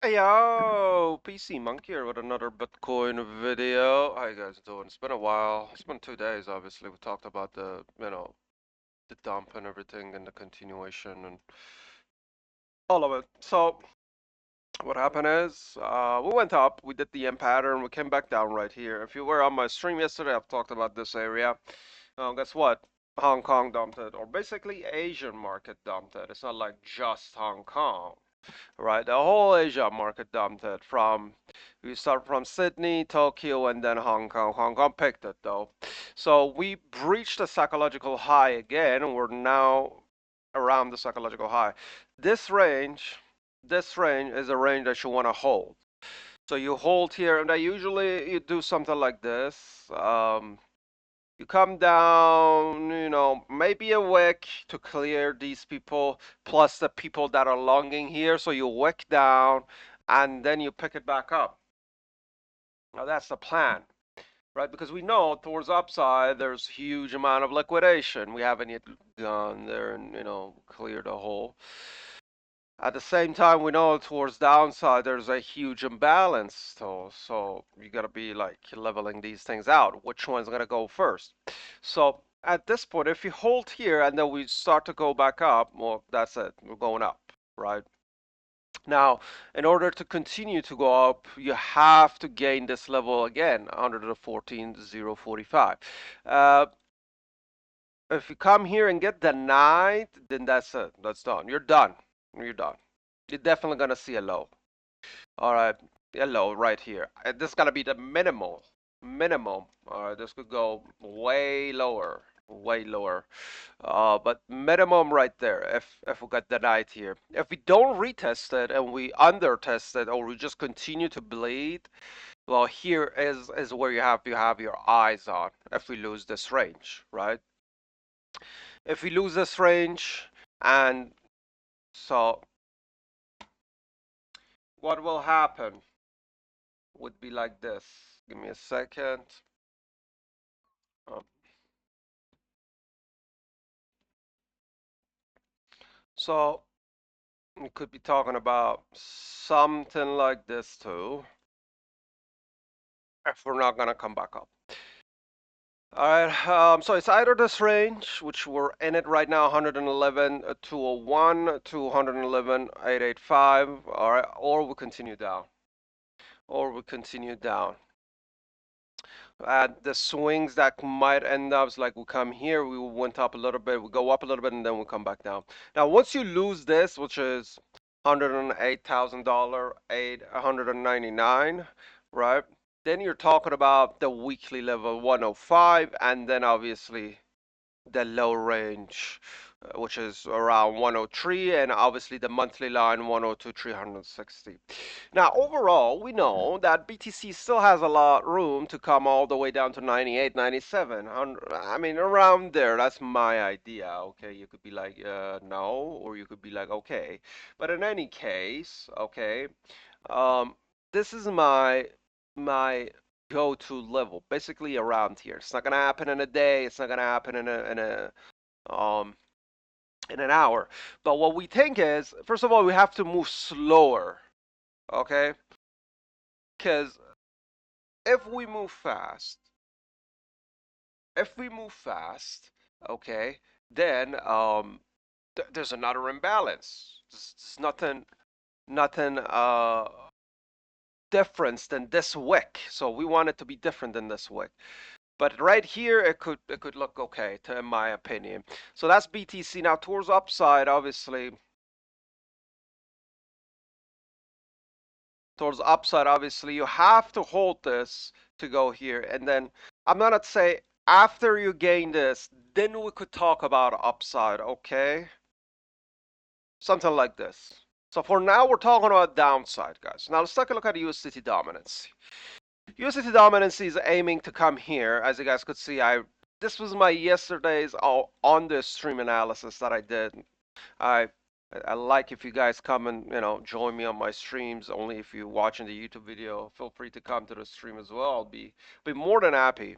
Hey yo, PC Monkey here with another Bitcoin video. How you guys doing? It's been a while. It's been 2 days, obviously. We talked about the dump and everything and the continuation and all of it. So what happened is, we went up, we did the M pattern, we came back down right here. If you were on my stream yesterday, I've talked about this area. Guess what? Hong Kong dumped it, or basically Asian market dumped it. It's not like just Hong Kong. Right, the whole Asia market dumped it from, we start from Sydney, Tokyo, and then Hong Kong. Hong Kong picked it though. So we breached the psychological high again, and we're now around the psychological high. This range, this range is a range that you want to hold. So you hold here, and I usually you do something like this. You come down, maybe a wick to clear these people, plus the people that are longing here. So you wick down, and then you pick it back up. Now that's the plan, right? Because we know towards upside, there's huge amount of liquidation. We haven't yet gone there and, cleared the hole. At the same time, we know towards downside, there's a huge imbalance. So you got to be like leveling these things out. Which one's going to go first? So at this point, if you hold here and then we start to go back up, well, that's it. We're going up, right? Now, in order to continue to go up, you have to gain this level again, under the 14,045. If you come here and get denied, then that's it. That's done. You're done. You're done. You're definitely gonna see a low. All right, a low right here. This is gonna be the minimal. Minimum. All right, this could go way lower. Way lower. But minimum right there. If we got denied here. If we don't retest it and we under test it or we just continue to bleed, well, here is where you have your eyes on. If we lose this range, right? If we lose this range, and so what will happen would be like this. Give me a second. Um, so we could be talking about something like this too, if we're not gonna come back up. All right, so it's either this range, which we're in it right now, 111, 201, 211, 885, all right, or we continue down, or we continue down. The swings that might end up is like we come here, we went up a little bit, we go up a little bit, and then we come back down. Now, once you lose this, which is $108,000, 899, right? Then you're talking about the weekly level 105, and then obviously the low range, which is around 103, and obviously the monthly line 102, 360. Now, overall, we know that BTC still has a lot room to come all the way down to 98, 97. I mean, around there. That's my idea. Okay, you could be like, no, or you could be like, okay. But in any case, okay, um, this is my go-to level, basically around here. It's not gonna happen in a day. It's not gonna happen um in an hour. But what we think is, first of all, we have to move slower. Okay, because if we move fast, if we move fast, okay, then there's another imbalance. There's nothing difference than this wick. So we want it to be different than this wick. But right here, it could look okay, in my opinion. So that's BTC. Now towards upside, obviously, you have to hold this to go here. And then I'm gonna say after you gain this, then we could talk about upside, okay? Something like this. So for now, we're talking about downside, guys. Now let's take a look at USDT dominance. USDT dominance is aiming to come here. As you guys could see, this was my yesterday's on the stream analysis that I did. I I like if you guys come and join me on my streams. Only if you're watching the YouTube video, feel free to come to the stream as well. I'll be more than happy.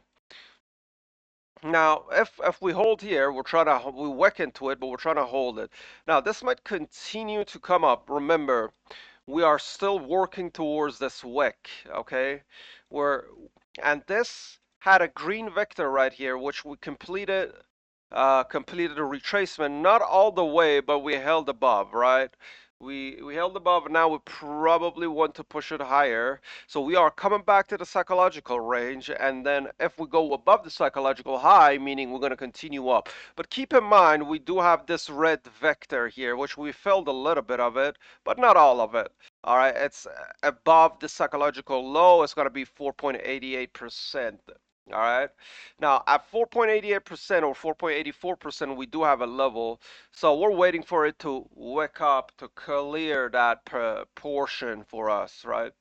Now, if we hold here, we whack into it, but we're trying to hold it. Now, this might continue to come up. Remember, we are still working towards this wick, okay? We're, and this had a green vector right here, which we completed a retracement, not all the way, but we held above, right? We held above, now we probably want to push it higher. So we are coming back to the psychological range, and then if we go above the psychological high, meaning we're going to continue up. But keep in mind, we do have this red vector here, which we filled a little bit of it, but not all of it. All right, it's above the psychological low. It's going to be 4.88%. All right. Now at 4.88% or 4.84%, we do have a level. So we're waiting for it to wake up to clear that portion for us, right?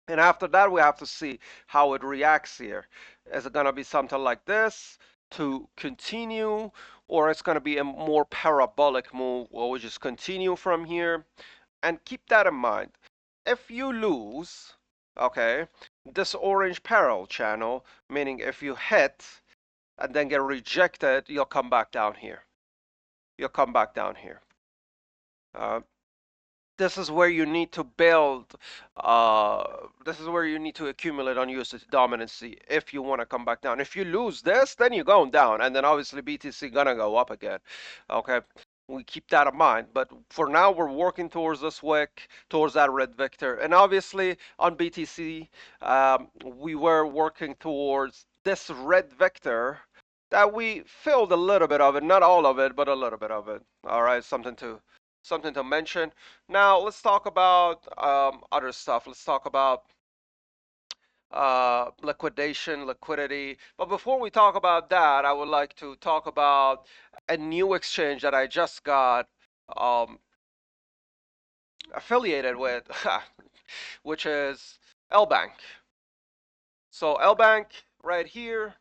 And after that, we have to see how it reacts here. Is it going to be something like this to continue, or it's going to be a more parabolic move where we just continue from here? And keep that in mind. If you lose, okay, this orange parallel channel, meaning if you hit and then get rejected, you'll come back down here. You'll come back down here. Uh, this is where you need to build, this is where you need to accumulate on usage dominancy if you want to come back down. If you lose this, then you're going down, and then obviously BTC gonna go up again. Okay, we keep that in mind. But for now, we're working towards this wick, towards that red vector, and obviously on BTC, we were working towards this red vector that we filled a little bit of it, not all of it, but a little bit of it. All right, something to mention. Now let's talk about other stuff. Let's talk about liquidation, liquidity. But before we talk about that, I would like to talk about a new exchange that I just got um, affiliated with, which is LBANK. So LBANK right here.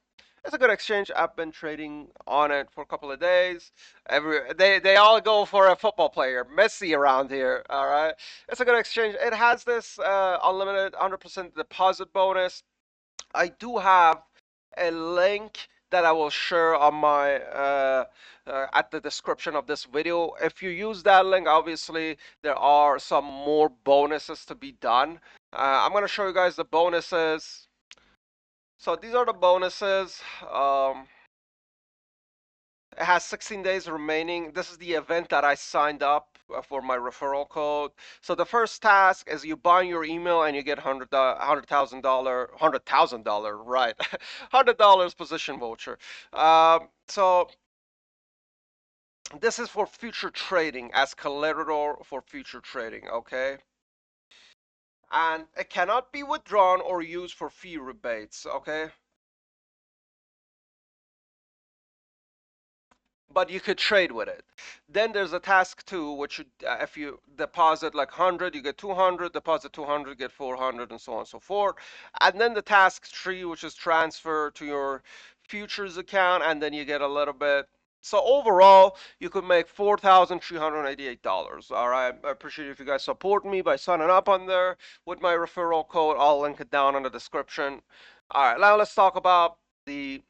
It's a good exchange. I've been trading on it for a couple of days. They all go for a football player, Messi around here. All right, it's a good exchange. It has this unlimited 100% deposit bonus. I do have a link that I will share on my at the description of this video. If you use that link, obviously there are some more bonuses to be done. I'm gonna show you guys the bonuses. So these are the bonuses. It has 16 days remaining. This is the event that I signed up for my referral code. So the first task is you buy your email and you get $100,000, right? $100 position voucher. So this is for future trading, as collateral for future trading, okay? And it cannot be withdrawn or used for fee rebates, okay? But you could trade with it. Then there's a task 2, which if you deposit like 100, you get 200, deposit 200, get 400, and so on and so forth. And then the task 3, which is transfer to your futures account, and then you get a little bit. So overall, you could make $4,388. All right, I appreciate if you guys support me by signing up on there with my referral code. I'll link it down in the description. All right, now let's talk about the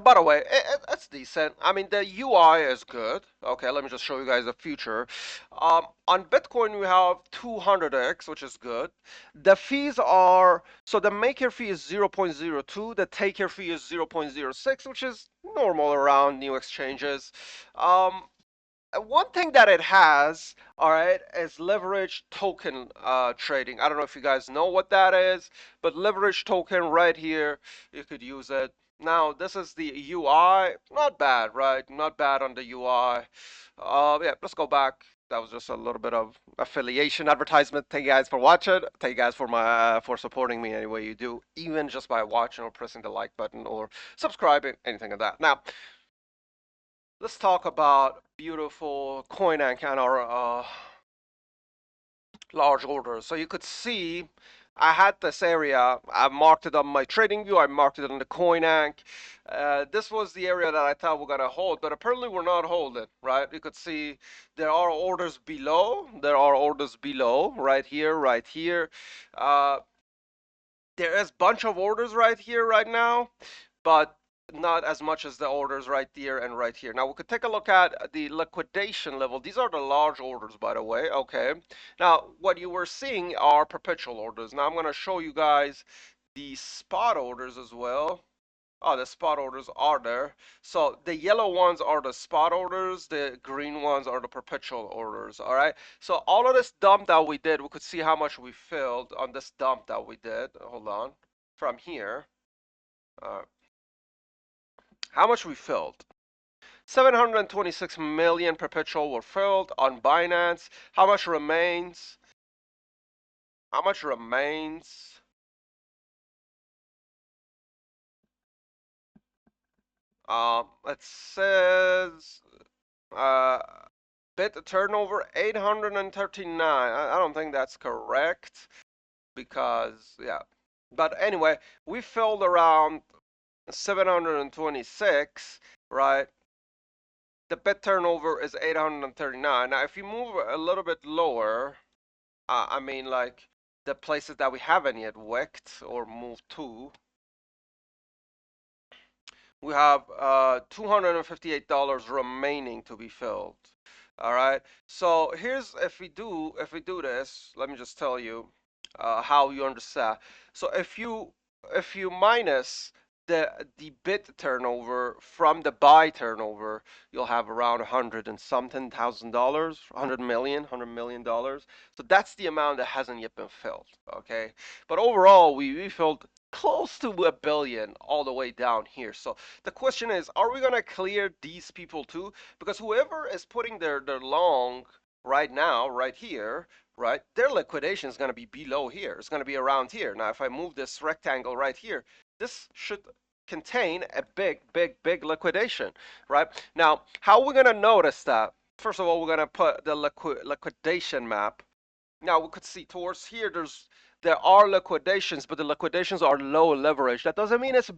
by the way, it's decent. I mean, the UI is good. Okay, let me just show you guys the future. On Bitcoin, we have 200x, which is good. The fees are, so the maker fee is 0.02, the taker fee is 0.06, which is normal around new exchanges. One thing that it has, all right, is leverage token trading. I don't know if you guys know what that is, but leverage token right here, you could use it. Now, this is the UI. Not bad, right? Not bad on the UI. Yeah, let's go back. That was just a little bit of affiliation advertisement. Thank you guys for watching. Thank you guys for for supporting me any way you do, even just by watching or pressing the like button or subscribing, anything of that. Now, let's talk about beautiful coin and our large orders. So you could see I had this area. I marked it on my trading view. I marked it on the CoinAnk. This was the area that I thought we're gonna hold, but apparently we're not holding, right? You could see there are orders below. There are orders below, right here, right here. There is bunch of orders right here, right now, but not as much as the orders right there and right here. Now we could take a look at the liquidation level. These are the large orders, by the way. Okay. Now what you were seeing are perpetual orders. Now I'm going to show you guys the spot orders as well. Oh, the spot orders are there. So the yellow ones are the spot orders, the green ones are the perpetual orders. All right. So all of this dump that we did, we could see how much we filled on this dump that we did. Hold on. From here. Uh, how much we filled? 726 million perpetual were filled on Binance. How much remains? How much remains? It says uh, bit turnover 839. I don't think that's correct because, yeah. But anyway, we filled around 726, right? The bit turnover is 839. Now, if you move a little bit lower, I mean, like the places that we haven't yet wicked or moved to, we have $258 remaining to be filled. All right. So here's if we do this, let me just tell you how you understand. So if you minus the bit turnover from the buy turnover, you'll have around 100 and something thousand dollars, 100 million dollars. So that's the amount that hasn't yet been filled. Okay. But overall, we filled close to a billion all the way down here. So the question is, are we gonna clear these people too? Because whoever is putting their long right now, right here, right, their liquidation is gonna be below here. It's gonna be around here. Now, if I move this rectangle right here, this should contain a big liquidation, right? Now, how are we gonna notice that? First of all, we're gonna put the liquidation map. Now we could see towards here there are liquidations, but the liquidations are low leverage. That doesn't mean it's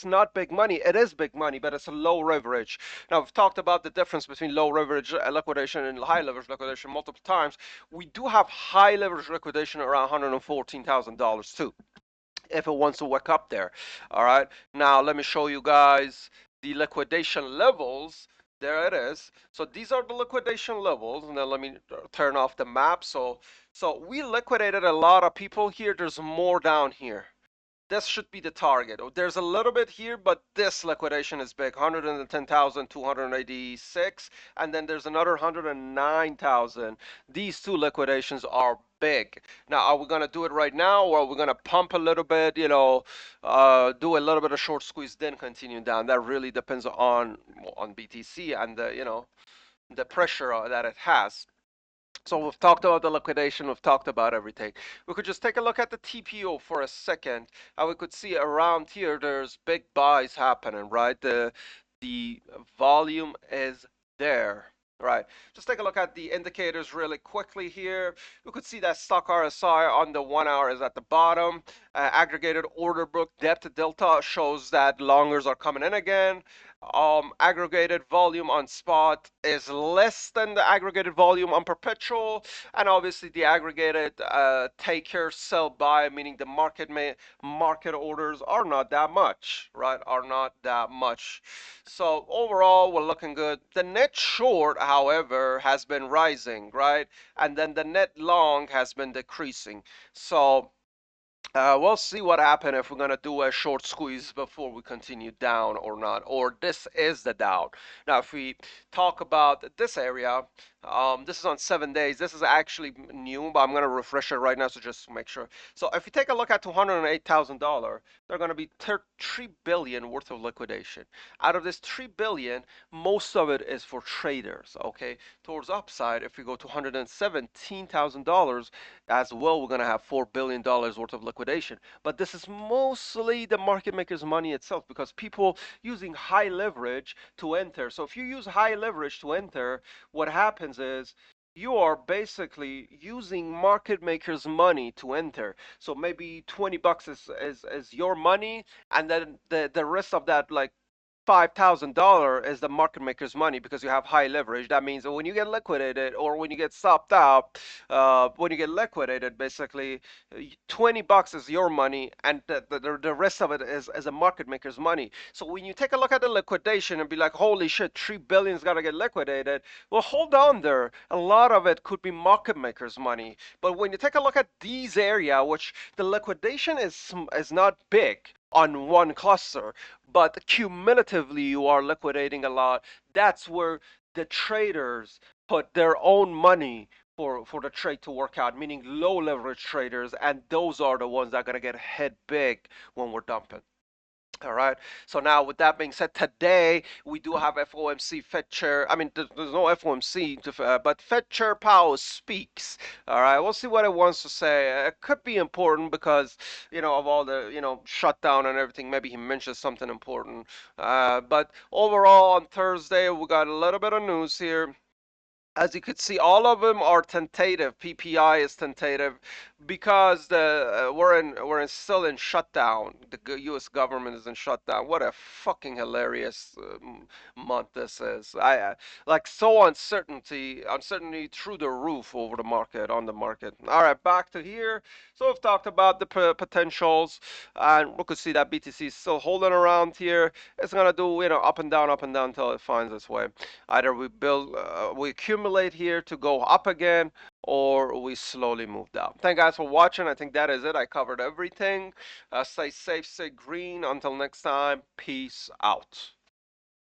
not big money. It is big money, but it's a low leverage. Now we've talked about the difference between low leverage liquidation and high leverage liquidation multiple times. We do have high leverage liquidation around $114,000 too, if it wants to work up there. All right. Now let me show you guys the liquidation levels. There it is. So these are the liquidation levels. And then let me turn off the map. So we liquidated a lot of people here. There's more down here. This should be the target. There's a little bit here, but this liquidation is big, 110,286, and then there's another 109,000. These two liquidations are big. Now, are we gonna do it right now, or are we gonna pump a little bit, do a little bit of short squeeze, then continue down? That really depends on BTC and the pressure that it has. So we've talked about the liquidation, we've talked about everything. We could just take a look at the TPO for a second, and we could see around here there's big buys happening, right? The volume is there. Right. Just take a look at the indicators really quickly here. We could see that stock RSI on the 1 hour is at the bottom. Aggregated order book depth delta shows that longers are coming in again. Aggregated volume on spot is less than the aggregated volume on perpetual, and obviously the aggregated take here sell buy, meaning the market orders are not that much, right? Are not that much. So overall, we're looking good. The net short, however, has been rising, right? And then the net long has been decreasing. So we'll see what happens if we're gonna do a short squeeze before we continue down or not, or this is the down. Now, if we talk about this area, this is on 7 days. This is actually new, but I'm gonna refresh it right now, so just make sure. So if you take a look at $208,000, they're gonna be 3 billion worth of liquidation. Out of this 3 billion, most of it is for traders. Okay, towards upside, if we go to $117,000 as well, we're gonna have $4 billion worth of liquidation. But this is mostly the market maker's money itself, because people using high leverage to enter. So if you use high leverage to enter, what happens is you are basically using market makers' money to enter. So maybe 20 bucks is your money, and then the rest of that, like $5,000 is the market maker's money because you have high leverage. That means that when you get liquidated or when you get stopped out, when you get liquidated, basically $20 is your money and the rest of it is a market maker's money. So when you take a look at the liquidation and be like, holy shit, 3 billion is gonna get liquidated, well, hold on there. A lot of it could be market maker's money. But when you take a look at these area, which the liquidation is not big on one cluster, but cumulatively you are liquidating a lot. That's where the traders put their own money for the trade to work out, meaning low leverage traders, and those are the ones that are gonna get hit big when we're dumping. All right. So now, with that being said, today we do have FOMC Fed Chair. I mean, there's no FOMC, but Fed Chair Powell speaks. All right. We'll see what it wants to say. It could be important because of all the shutdown and everything. Maybe he mentions something important. But overall, on Thursday we got a little bit of news here. As you could see, all of them are tentative. PPI is tentative because we're still in shutdown. The U.S. government is in shutdown. What a fucking hilarious month this is. I like so uncertainty through the roof over the market on the market. All right, back to here. So we've talked about the potentials, and we could see that BTC is still holding around here. It's gonna do up and down until it finds its way. Either we accumulate here to go up again, or we slowly move down. Thank you guys for watching. I think that is it. I covered everything. Stay safe, stay green. Until next time, peace out.